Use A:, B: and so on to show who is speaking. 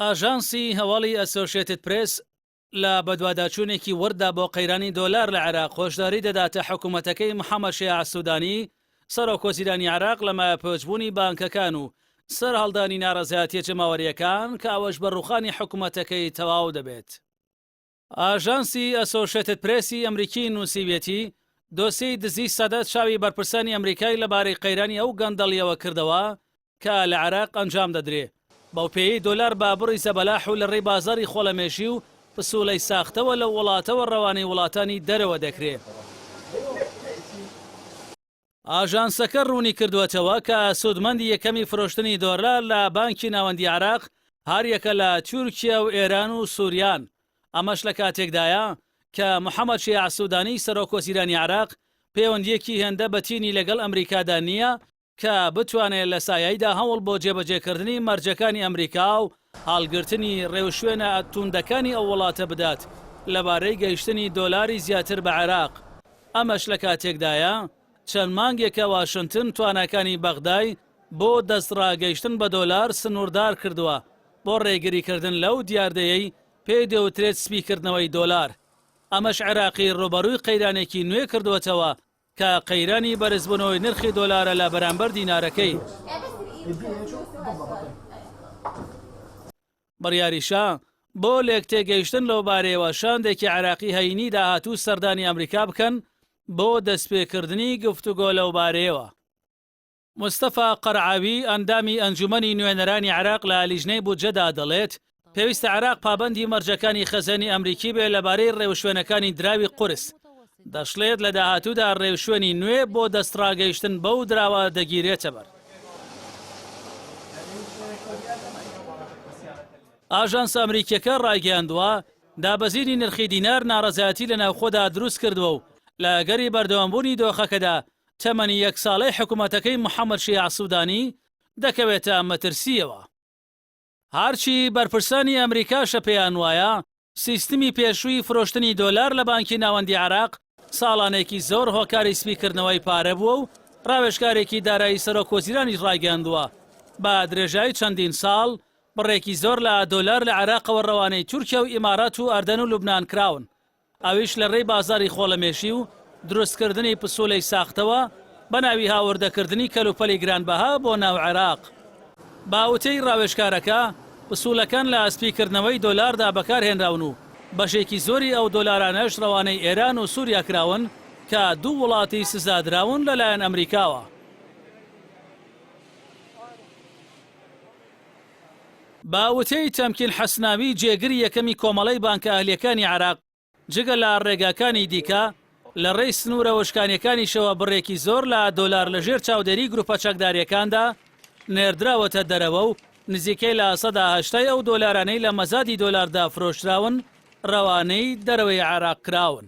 A: ئاژانسی هەواڵی ئەسۆشیێتد پرێس لە بەدواداچوونێکی وردا بۆ قەیرانی دۆلار لە عێراق خۆشداری دەداتە حکوومەتەکەی محەممەد شیع سوودانی سەرۆکۆزیرانی عێراق لە مایەپۆچبوونی بانکەکان و سەر هەڵدانی ناڕەزایەتیە جەماوەریەکان کە ئەوەش بە ڕوخانی حکوومەتەکەی تەواو دەبێت. ئاژانسی ئەسۆشیێتد پرێسی ئەمریکی نووسیوێتی دۆسیی دزی سەدەت چاوی بەرپرسانی ئەمریکای لەبارەی قەیرانی ئەو گەندەڵیەوە کردەوە کە لە عێراق ئەنجام دەدرێ بەوپێی دۆلار بابڕی زەبەلاح و لە ڕێی بازاری خۆڵەمێژی و پسوولەی ساختەوە لە وڵاتەوە ڕەوانەی وڵاتانی دەرەوە دەکرێت. ئاژانسەکە ڕوونی کردوێتەوە کە سوودمەندی یەکەمی فرۆشتنی دۆلار لە بانکی ناوەندی عێراق هەریەکە لە تورکیا و ئێران و سووریان. ئەمەش لە کاتێکدایە کە محەممەد شیع سوودانی سەرۆکۆزیرانی عێراق پەیوەندیەکی هێندە بەتینی لەگەڵ ئەمریکادا نییە کە بتوانێت لە سایەیدا هەوڵ بۆ جێبەجێکردنی مەرجەکانی ئەمریکا و هەڵگرتنی ڕێوشوێنە توندەکانی ئەو وڵاتە بدات لەبارەی گەیشتنی دۆلاری زیاتر بە عێراق. ئەمەش لە کاتێکدایە چەند مانگێکە واشنگتن توانەکانی بەغدای بۆ دەستڕاگەیشتن بە دۆلار سنووردار کردووە بۆ ڕێگریکردن لەو دیاردەیەی پێی دەوترێت سپیکردنەوەی دۆلار. ئەمەش عێراقی ڕۆبەڕووی قەیرانێکی نوێ کردوێتەوە کە قەیرانی بەرزبوونەوەی نرخی دۆلارە لە بەرامبەر دینارەکەی. بڕیاریشا بۆ لێک تێگەیشتن لەو بارەیەوە شاندێکی عێراقی هەینی داهاتوو سەردانی ئەمریکا بکەن بۆ دەستپێکردنی گفتوگۆ لەو بارەیەوە. مستەفا قەرعاوی ئەندامی ئەنجومەنی نوێنەرانی عێراق لە لیژنەی بودجەدا دەڵێت پێویستە عێراق پابەندی مەرجەکانی خەزەنی ئەمریکی بێ لەبارەی ڕێوشوێنەکانی دراوی قورس. دەشڵێت لە داهاتوودا ڕێوشوێنی نوێ بۆ دەستڕاگەیشتن بەو دراوە دەگیرێتە بەر. ئاژانس ئەمریکیەکە ڕاگەیاندووە دابەزینی نرخی دینار ناڕەزایەتی لە ناوخۆدا دروست کردووە و لە گەری بەردەوامبوونی دۆخەکەدا تەمەنی یەک ساڵەی حکوومەتەکەی محەممەد شیع سوودانی دەکەوێتە مەترسیەوە. هەرچی بەرپرسانی ئەمریکاشە پێیان وایە سیستمی پێشووی فرۆشتنی دۆلار لە بانکی ناوەندی عێراق ساڵانێکی زۆر هۆکاری سپیکردنەوەی پارە بووە و ڕاوێژکارێکی دارایی سەرۆکۆزیرانی ڕاگەاندووە بە درێژایی چەندین ساڵ بڕێکی زۆر لە دۆلار لە عێراقەوە ڕەوانەی تورکیا و ئیمارات و ئەردەن و لوبنان کراون. ئەویش لە ڕێی بازاری خۆڵەمێشی و دروستکردنی پسوولەی ساختەوە بە ناوی هاوردەکردنی کەلوپەلی گرانبەها بۆ ناو عێراق. باوتەی ڕاوێژکارەکە پسوولەکان لە ئەسپیکردنەوەی دۆلاردا بەکارهێنراون و بەشێکی زۆری ئەو دۆلارانەش ڕەوانەی ئێران و سووریا کراون کە دوو وڵاتی سزادراون لەلایەن ئەمریکاوە. باوتەی تەمکین حەسناوی جێگری یەکەمی کۆمەڵەی بانکە ئەهلیەکانی عێراق جگە لە ڕێگاکانی دیکە لە ڕێی سنوورە وشکانیەکانیشەوە بڕێکی زۆر لە دۆلار لەژێر چاودێری گروپە چەکداریەکاندا نێردراوەتە دەرەوە و نزیکەی لە 80 ئەو دۆلارانەی لە مەزادی دۆلاردا فرۆشراون ڕەوانەی دەرەوەی عێراق کراون.